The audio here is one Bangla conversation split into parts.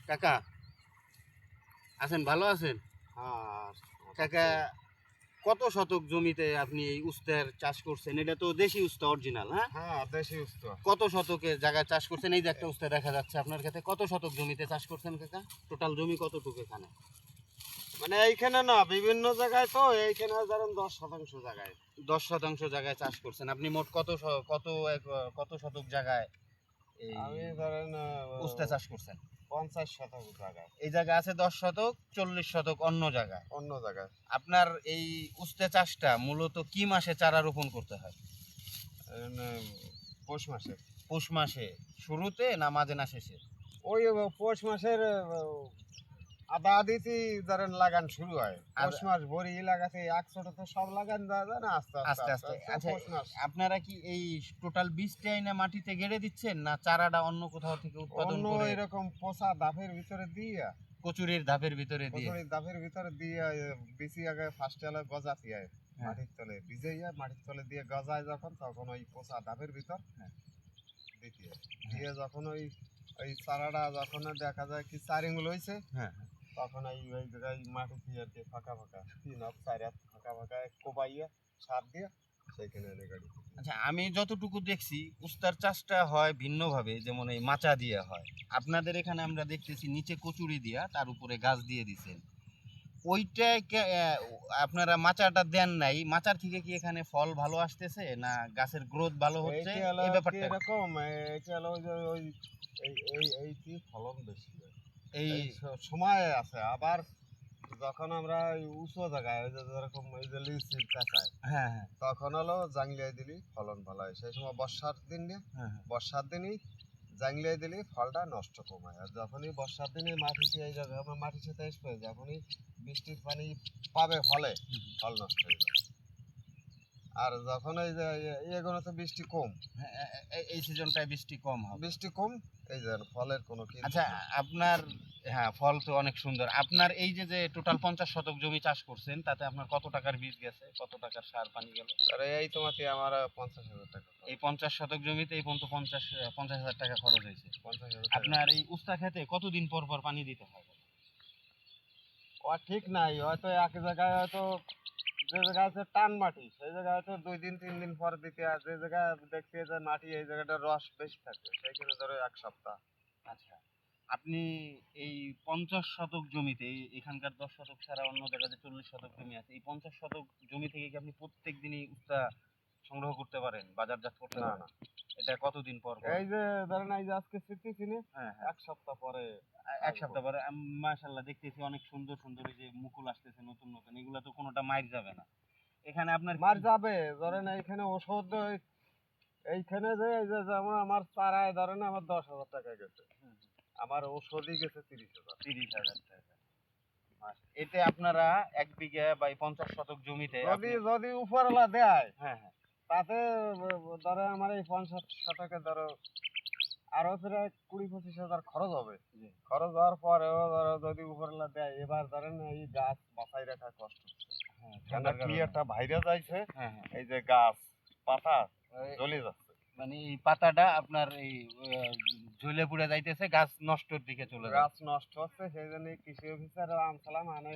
কাকা আছেন, ভালো আছেন? হ্যাঁ, কাকা, কত শতক জমিতে আপনি এই উস্তার চাষ করছেন? এটা তো দেশি উস্তা অরিজিনাল, হ্যাঁ? হ্যাঁ দেশি উস্তা। কত শতকের জায়গায় চাষ করছেন? এই যে একটা উস্তা দেখা যাচ্ছে আপনার কাছে, কত শতক জমিতে চাষ করছেন কাকা? টোটাল জমি কতটুকু এখানে? মানে এইখানে না, বিভিন্ন জায়গায় তো, এইখানে ধরেন 10% জায়গায়। 10% জায়গায় চাষ করছেন আপনি। মোট কত শতক জায়গায় এই আমি ধরেন উস্তা চাষ করছেন? 50% জায়গায়। এই জায়গায় আছে 10 শতক, 40 শতক অন্য জায়গায়। অন্য জায়গায় আপনার এই উস্তা চাষটা মূলত কি মাসে চারা রোপণ করতে হয়? এখানে পৌষ মাসে। পৌষ মাসে শুরুতে না মাঝে না শেষে? ওই পৌষ মাসের আদা আদিতে ধরেন লাগান শুরু হয়। পৌষ মাস ভরি লাগাতে একসাথে তো সব লাগান যায় না, আস্তে আস্তে আস্তে আস্তে। আস্তে আচ্ছা, পৌষ মাস। আপনারা কি এই টোটাল বীজটাই না মাটিতে গেড়ে দিচ্ছেন, না চারাটা অন্য কোথাও থেকে উৎপাদন অন্য করে এরকম পোষা ধাপের ভিতরে দিয়ে, কচুরির ধাপের ভিতরে দিয়ে? কচুরি ধাপের ভিতরে দিয়ে বিচি আগে ফার্স্ট এলে গজাতে হয় হ্যাঁ। মাটির তলে ভিজাইয়া, মাটির তলে দিয়ে গজায় যখন, তখন ওই পোষা ধাপের ভিতর হ্যাঁ। দিতে হয়। দিয়ে যখন ওই ওই চারাটা যখন দেখা যায় কি চারিঙ্গুল হয়েছে, হ্যাঁ। তখন ওই জায়গায় মাটিতে আর কি ফাঁকা ফাঁকা 3 হাত 4 হাত ফাঁকা ফাঁকা কোবাইয়া সার দিয়ে সেইখানে এনে গাড়ি। আচ্ছা, আমি যতটুকু দেখছি উস্তার চাষটা হয় ভিন্নভাবে, যেমন এই মাচা দিয়ে হয়। আপনাদের এখানে আমরা দেখতেছি নিচে কচুরি দিয়া তার উপরে গাছ দিয়ে দিছেন। ওইটায় আপনারা মাচাটা দেন নাই, মাচার থেকে কি এখানে ফল ভালো আসতেছে না গাছের গ্রোথ ভালো হচ্ছে? এইটা হলো এই কি ব্যাপারটা এরকম, এইটা হলো ওই যে ওই এই কি ফলন বেশি হয়। এই এই সময় আছে আবার, যখন আমরা এই উঁচু জায়গায় ওই যে যেরকম ওই যে লিচির কাঁচায়, হ্যাঁ হ্যাঁ তখন হলো জাংলিয়ে দিলি ফলন ভালো হয়। সেই সময় বর্ষার দিন নিয়ে, হ্যাঁ বর্ষার দিনই জাংলিয়ে দিলি ফলটা নষ্ট কমায়। আর যখনই বর্ষার দিনে মাটিতে এই যাবে, আমার মাটির সাথে আসবে, যখনই বৃষ্টির পানি পাবে ফলে, ফল নষ্ট হয়ে যাবে। আর যখন এই যে এগুলো তো বৃষ্টি কম, হ্যাঁ, এই সিজনটায় বৃষ্টি কম হবে। বৃষ্টি কম, এই যে ফলের কোনো কি। আচ্ছা, আপনার, হ্যাঁ, ফল তো অনেক সুন্দর। আপনার এই যে যে টোটাল 50 শতক জমি চাষ করছেন, তাতে আপনার কত টাকার বীজ গেছে, কত টাকার সার পানি গেল? আরে এই তোমাকে আমার 50,000 টাকা এই 50 শতক জমিতে এই পর্যন্ত 50,000 টাকা খরচ হয়েছে। 50,000 টাকা। আপনার এই উস্তা খেতে কতদিন পর পর পানি দিতে হয়? ও ঠিক নাই, হয়তো এক জায়গায় হয়তো, যে জায়গায় আছে টান মাটি সেই জায়গায় হয়তো 2 দিন 3 দিন পর দিতে হয়। যে জায়গায় দেখছি যে মাটি এই জায়গাটা রস বেশি থাকে, সেইখানে ধরো 1 সপ্তাহ। আচ্ছা, আপনি এই 50 শতক জমিতে এখানকার 10 শতক ছাড়া অন্য জায়গাতে 40 শতক জমি আছে, এই 50 শতক জমি থেকে কি আপনি প্রত্যেক দিনই উস্তা সংগ্রহ করতে পারেন, বাজারজাত করতে না পারেন? না, এটা কতদিন পর পর? এই যে ধরেন এই যে আজকে স্মৃতি চিনি, হ্যাঁ হ্যাঁ, 1 সপ্তাহ পরে এক সপ্তাহ পরে। মাশাআল্লাহ, দেখতেছি অনেক সুন্দর সুন্দর এই যে মুকুল আসতেছে নতুন নতুন, এগুলা তো কোনোটা মাইর যাবে না এখানে আপনার মার যাবে। ধরেন এইখানে ওষুধ এইখানে যে এই যে যেমন আমার চারায় ধরেন আমার 10,000 টাকা গেছে, আমার ওষুধই গেছে 30,000। 30,000 টাকা। এতে আপনারা 1 বিঘা বা 50 শতক জমিতে যদি যদি উপরওয়ালা দেয়, হ্যাঁ হ্যাঁ, তাতে ধরো আমার এই 50 শতকে ধরো আরো প্রায় 20-25 হাজার খরচ হবে। জি। খরচ হওয়ার পরেও ধরো যদি উপরওয়ালা দেয়, এবার ধরেন এই গাছ বাঁচাই রাখা কষ্ট হচ্ছে। হ্যাঁ, কেন ঠান্ডার কি কারণে। একটা ভাইরাস আইছে, হ্যাঁ হ্যাঁ, এই যে গাছ পাতা এই জ্বলে যাচ্ছে। মানে এই পাতাটা আপনার এই ঝুলে পুড়ে যাইতেছে, গাছ নষ্টর দিকে চলে গাছ যাচ্ছে। নষ্ট হচ্ছে, সেই জন্য কৃষি অফিসার আনসালাম আনে,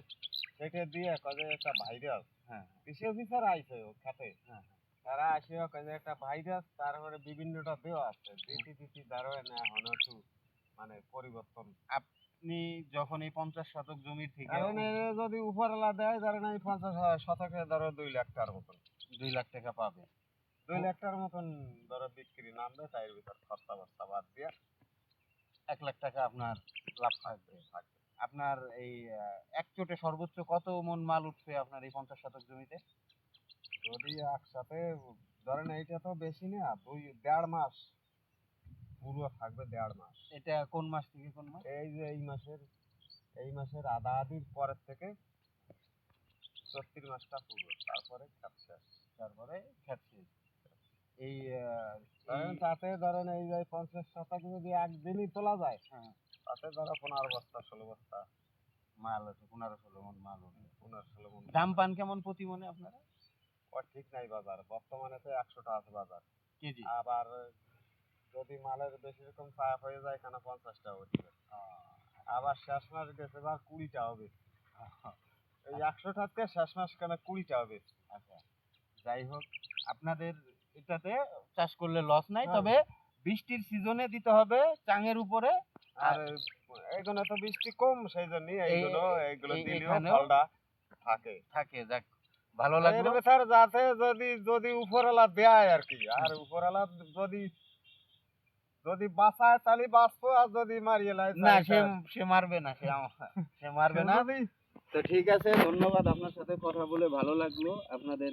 সেটা দিয়ে কয়ে একটা ভাইরাস। হ্যাঁ কৃষি অফিসার আইছে ও খাতে, হ্যাঁ তারা আসিও কয়ে যে একটা ভাইরাস, তারপরে বিভিন্নটা দেওয়া আছে, দিতি ধরো না এখন একটু মানে পরিবর্তন। আপনি যখন এই 50 শতক জমির থেকে এখন যদি উপরওয়ালা দেয় ধরেন এই 50 শতকে ধরো 2 লাখ টাকার মতন, 2 লাখ টাকা পাবে, 2 লাখ টাকার মতন ধরো বিক্রি নামবে, তাই ভিতর খরচা বর্চা বাদ দিয়ে 1 লাখ টাকা আপনার লাভ থাকবে। থাকবে। আপনার এই এক চোটে সর্বোচ্চ কত মন মাল উঠবে আপনার এই 50 শতক জমিতে? যদি একসাথে ধরেন এইটা তো বেশি না, 1.5 মাস পুরো থাকবে, 1.5 মাস। এটা কোন মাস থেকে কোন মাস? এই যে এই মাসের আধা আধির পরের থেকে 34 মাসটা পুরো, তারপরে খাত শেষ। তারপরে খেত শেষ। এই ধরেন তাতে ধরেন এই যে 50 শতক যদি একদিনই তোলা যায়, হ্যাঁ, তাতে ধরো 15 বস্তা 16 বস্তা মাল আছে, 15-16 মন মাল উঠবে। 15-16 মন। দাম পান কেমন প্রতি মনে আপনারা? ও ঠিক নাই বাজার, বর্তমানে তো 100 টাকা আছে বাজার। কেজি? আবার যদি মালের বেশি রকম চাপ হয়ে যায়, এখানে 50 টাকা উঠবে। আবার শেষ মাস গেছে এবার 20টা হবে এই 100টাতে শেষ মাস কেন 20টা হবে। আচ্ছা, যাই হোক, আপনাদের এটাতে চাষ করলে লস নাই, হ্যাঁ। তবে বৃষ্টির সিজনে দিতে হবে চাঙের উপরে। আর এগুলো তো বৃষ্টি কম সেই জন্য এইগুলো দিলেও এখানেও ফলটা থাকে। থাকে। যাক, ভালো লাগলো। এর ভেতর যাতে যদি যদি উপরওয়ালা দেয় আর কি, আর উপরওয়ালা যদি যদি বাঁচায় তাহলে বাঁচবো, আর যদি মারিয়ে লাই না, সে মারবে না, সে মারবে না। তো ঠিক আছে, ধন্যবাদ, আপনার সাথে কথা বলে ভালো লাগলো। আপনাদের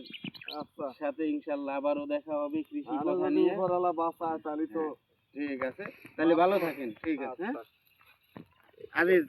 সাথে ইনশাল্লাহ আবারও দেখা হবে কৃষি কথা নিয়ে। উপরওয়ালা বাঁচায় তাহলে তো ঠিক আছে, তাহলে ভালো থাকেন। ঠিক আছে, হ্যাঁ। আচ্ছা। আজিজ।